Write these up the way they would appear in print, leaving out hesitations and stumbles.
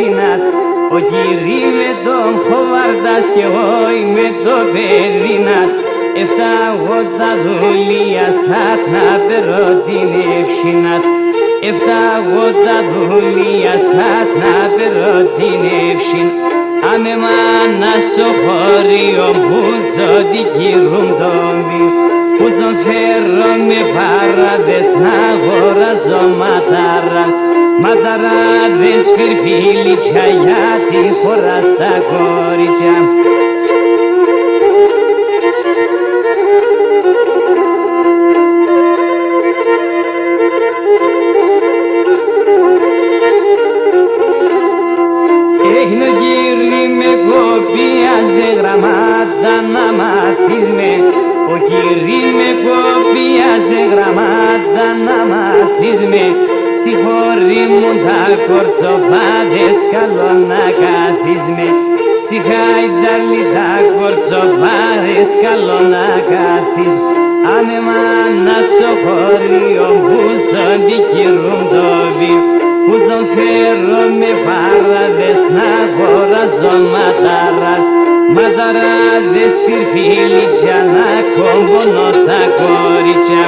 Περδίνατ. Ο Κύρι με τον χοβάρτας και εγώ με το Περδίνατ. Εφτάγοντα δουλεία σαν να περώ την ευσύνατ. Εφτάγοντα δουλεία σαν να περώ την ευσύνατ. Άμε μάνα στο χώριο μπούτσο την κυρούν τον βίο. Μπούτσον φέρω με παράδες να αγοράζω ματάρα. Ματαράδες φερφίλιτσια για τη χώρα στα κορίτσια. Έγινε ο Κύρι με κοπίαζε γραμμάτα να μάθεις με. Ο Κύρι με κοπίαζε γραμμάτα να μάθεις με. Συγχωρεί μου τα κορτσοπάδες καλό να κάθεις με. Συγχαϊδάρλι τα κορτσοπάδες καλό να κάθεις με. Άνε μάνα στο χωρίο μπούτσον την κυρούν το βίο. Μπούτσον φέρω με παράδες να αγοράζω ματάρα. Ματαράδες φιρφίλιτσια να κομπονώ τα κορίτσια.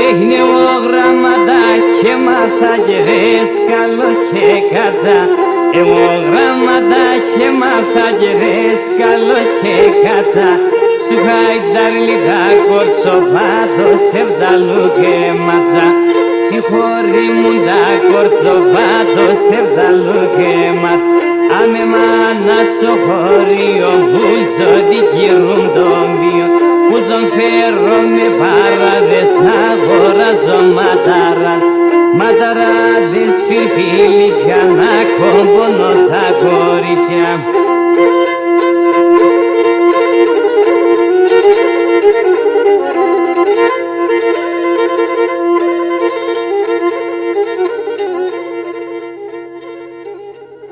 Έγινε ο γραμματά και μάθα και δέσκαλος και κάτσα. Εγώ γραμματά και μάθα και δέσκαλος και κάτσα. Σου χαϊδάρλι τα κορτσοπάτο σεβδαλού και ματσα. Συγχωρεί μου τα κορτσοπάτο σεβδαλού και ματσα. Άμε μάνα στο χωρίο μπούλτσο την κυρούν τον βίο. Μπούλτσον φέρω με παράδες να αγοράζω ματάρα. Ματαράδες φιρφίλιτσια να κομπονώ τα κορίτσια.